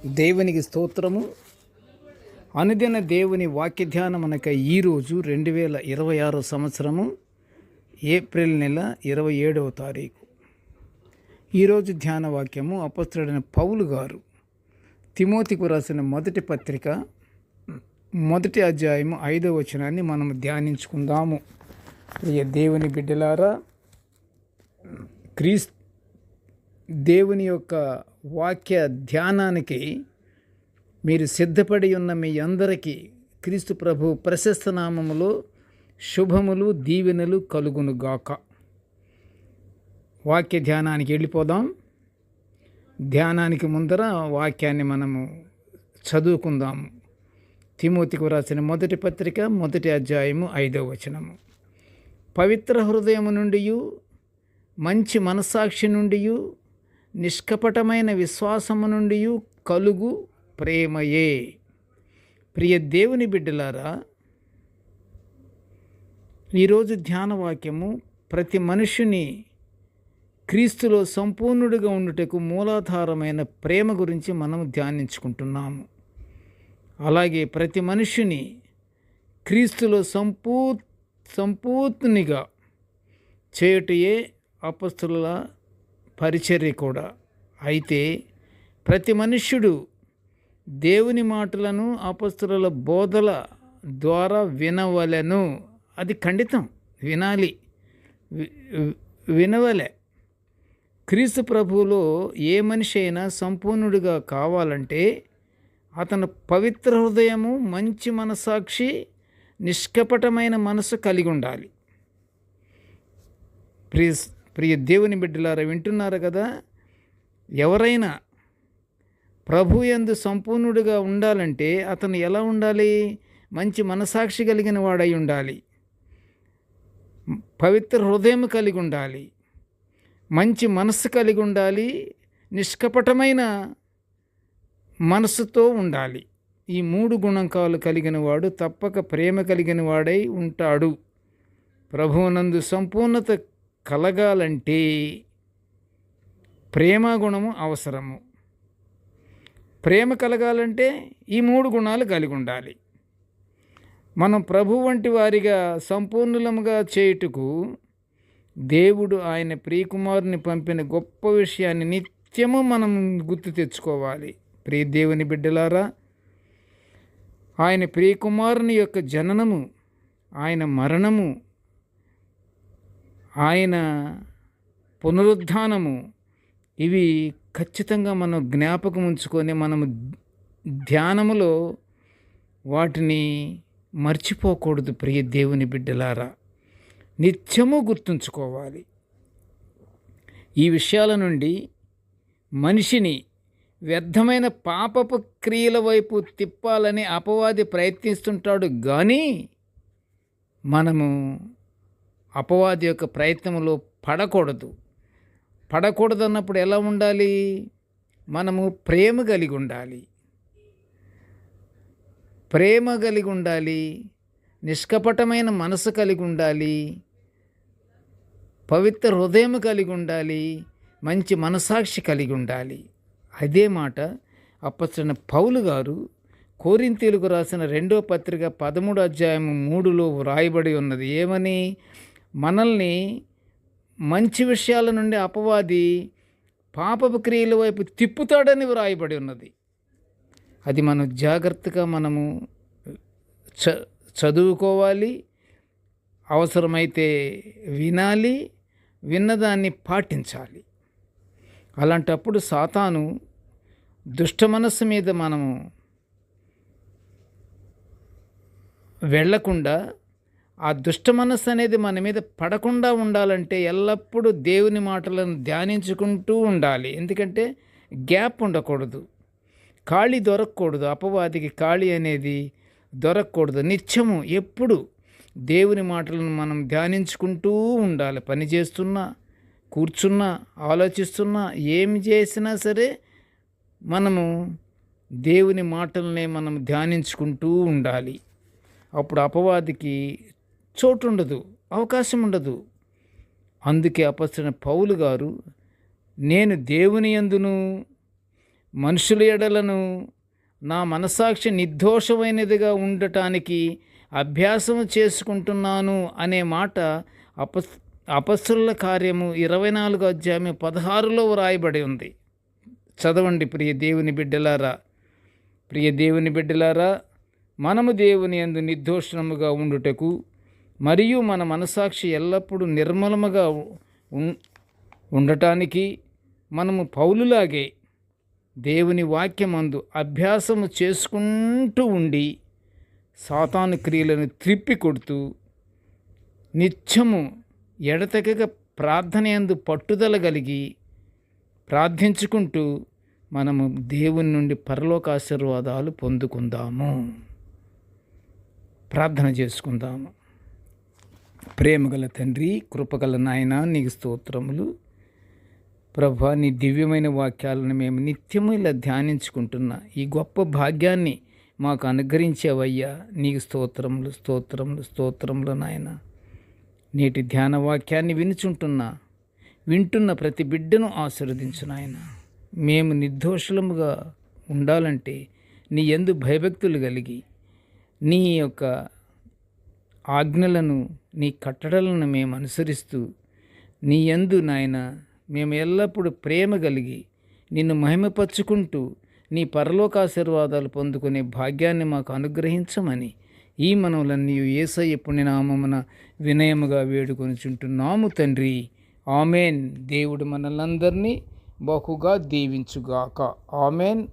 దేవునికి స్తోత్రము. అనుదిన దేవుని వాక్య ధ్యానమునక ఈరోజు 2026 సంవత్సరము ఏప్రిల్ నెల 27వ తారీఖు. ఈరోజు ధ్యాన వాక్యము అపొస్తలుడైన పౌలు గారు తిమోతికు రాసిన మొదటి పత్రిక 1వ అధ్యాయము 5వ వచనాన్ని మనం ధ్యానించుకుందాము. ప్రియ దేవుని బిడ్డలారా, దేవుని యొక్క వాక్య ధ్యానానికి మీరు సిద్ధపడి ఉన్న మీ అందరికీ క్రీస్తు ప్రభు ప్రశస్త నామములో శుభములు దీవెనలు కలుగునుగాక. వాక్య ధ్యానానికి వెళ్ళిపోదాం. ధ్యానానికి ముందర వాక్యాన్ని మనము చదువుకుందాము. తిమోతికి రాసిన మొదటి పత్రిక 1వ అధ్యాయము 5వ వచనము. పవిత్ర హృదయము నుండి, మంచి మనస్సాక్షి నుండి, నిష్కపటమైన విశ్వాసము నుండి కలుగు ప్రేమయే. ప్రియ దేవుని బిడ్డలారా, ఈరోజు ధ్యానవాక్యము ప్రతి మనుషుని క్రీస్తులో సంపూర్ణుడిగా ఉండుటకు మూలాధారమైన ప్రేమ గురించి మనం ధ్యానించుకుంటున్నాము. అలాగే ప్రతి మనుషుని క్రీస్తులో సంపూర్ణునిగా చేయుటయే అపొస్తలుల పరిచర్య కూడా. అయితే ప్రతి మనుష్యుడు దేవుని మాటలను అపొస్తలుల బోధల ద్వారా వినవలెను. అది ఖండితం, వినాలి, వినవలె. క్రీస్తు ప్రభువులో ఏ మనిషి అయినా సంపూర్ణుడిగా కావాలంటే అతను పవిత్ర హృదయము, మంచి మనస్సాక్షి, నిష్కపటమైన మనసు కలిగి ఉండాలి. ప్రియ దేవుని బిడ్డలారా, వింటున్నారు కదా? ఎవరైనా ప్రభు యందు సంపూర్ణుడిగా ఉండాలంటే అతను ఎలా ఉండాలి? మంచి మనసాక్షి కలిగిన వాడై ఉండాలి, పవిత్ర హృదయం కలిగి ఉండాలి, మంచి మనస్సు కలిగి ఉండాలి, నిష్కపటమైన మనసుతో ఉండాలి. ఈ 3 గుణంకాలు కలిగిన వాడు తప్పక ప్రేమ కలిగిన వాడై ఉంటాడు. ప్రభువునందు సంపూర్ణత కలగాలంటే ప్రేమ గుణము అవసరము. ప్రేమ కలగాలంటే ఈ 3 గుణాలు కలిగి ఉండాలి. మనం ప్రభు వంటి వారిగా సంపూర్ణులముగా చేయుటకు దేవుడు ఆయన ప్రియకుమారుని పంపిన గొప్ప విషయాన్ని నిత్యము మనం గుర్తు తెచ్చుకోవాలి. ప్రియ దేవుని బిడ్డలారా, ఆయన ప్రియకుమారుని యొక్క జననము, ఆయన మరణము, ఆయన పునరుద్ధానము, ఇవి ఖచ్చితంగా మనం జ్ఞాపకం ఉంచుకొని మనము ధ్యానములో వాటిని మర్చిపోకూడదు. ప్రియ దేవుని బిడ్డలారా, నిత్యము గుర్తుంచుకోవాలి. ఈ విషయాల నుండి మనిషిని వ్యర్థమైన పాపపు క్రియల వైపు తిప్పాలని అపవాది ప్రయత్నిస్తుంటాడు. కానీ మనము అపవాది యొక్క ప్రయత్నంలో పడకూడదు అన్నప్పుడు ఎలా ఉండాలి? మనము ప్రేమ కలిగి ఉండాలి, నిష్కపటమైన మనసు కలిగి ఉండాలి, పవిత్ర హృదయం కలిగి ఉండాలి, మంచి మనసాక్షి కలిగి ఉండాలి. అదే మాట అపొస్తలుడైన పౌలు గారు కొరింథీయులకు రాసిన 2వ పత్రిక 13వ అధ్యాయము 3లో వ్రాయబడి ఉన్నది. ఏమని? మనల్ని మంచి విషయాల నుండి అపవాది పాపపు క్రియల వైపు తిప్పుతాడని వ్రాయబడి ఉన్నది. అది మనం జాగ్రత్తగా మనము చదువుకోవాలి, అవసరమైతే వినాలి, విన్నదాన్ని పాటించాలి. అలాంటప్పుడు సాతాను దుష్ట మనస్సు మీద మనము వెళ్ళకుండా, ఆ దుష్ట మనస్సు అనేది మన మీద పడకుండా ఉండాలంటే ఎల్లప్పుడూ దేవుని మాటలను ధ్యానించుకుంటూ ఉండాలి. ఎందుకంటే గ్యాప్ ఉండకూడదు, ఖాళీ దొరకకూడదు. అపవాదికి ఖాళీ అనేది దొరకకూడదు. నిత్యము ఎప్పుడు దేవుని మాటలను మనం ధ్యానించుకుంటూ ఉండాలి. పని చేస్తున్నా, కూర్చున్నా, ఆలోచిస్తున్నా, ఏమి చేసినా సరే మనము దేవుని మాటలనే మనం ధ్యానించుకుంటూ ఉండాలి. అప్పుడు అపవాదికి చోటు ఉండదు, అవకాశం ఉండదు. అందుకే అపొస్తలుడైన పౌలు గారు, నేను దేవుని యందును మనుషుల ఎడలను నా మనసాక్షి నిర్దోషమైనదిగా ఉండటానికి అభ్యాసం చేసుకుంటున్నాను అనే మాట అపొస్తలుల కార్యము 24 అధ్యాయం 16లో వ్రాయబడి ఉంది. చదవండి ప్రియ దేవుని బిడ్డలారా, మనము దేవుని యందు నిర్దోషముగా ఉండుటకు మరియు మన మనసాక్షి ఎల్లప్పుడూ నిర్మలముగా ఉండటానికి మనము పౌలులాగే దేవుని వాక్యమందు అభ్యాసము చేసుకుంటూ ఉండి సాతాను క్రియలను త్రిప్పి కొడుతూ నిత్యము ఎడతెగక ప్రార్థన యందు పట్టుదల కలిగి ప్రార్థించుకుంటూ మనము దేవుని నుండి పరలోక ఆశీర్వాదాలు పొందుకుందాము. ప్రార్థన చేసుకుందాము. ప్రేమగల తండ్రి, కృపగల నాయన, నీకు స్తోత్రములు. ప్రభా, నీ దివ్యమైన వాక్యాలను మేము నిత్యము ఇలా ధ్యానించుకుంటున్న ఈ గొప్ప భాగ్యాన్ని మాకు అనుగ్రహించేవయ్యా. నీకు స్తోత్రములు నాయన. నేటి ధ్యాన వాక్యాన్ని వింటున్న ప్రతి బిడ్డను ఆశీర్వదించు నాయన. మేము నిర్దోషులముగా ఉండాలంటే నీ యందు భయభక్తులు కలిగి నీ యొక్క ఆజ్ఞలను, నీ కట్టడలను మేము అనుసరిస్తూ నీ యందు నాయన మేము ఎల్లప్పుడూ ప్రేమ కలిగి నిన్ను మహిమపరుచుకుంటూ నీ పరలోకాశీర్వాదాలు పొందుకునే భాగ్యాన్ని మాకు అనుగ్రహించమని ఈ మనవులన్నీ యేసయ్య పుణ్యనామమున వినయముగా వేడుకొనుచుంటున్నాము తండ్రి. ఆమెన్. దేవుడు మనలందరినీ బహుగా దీవించుగాక. ఆమెన్.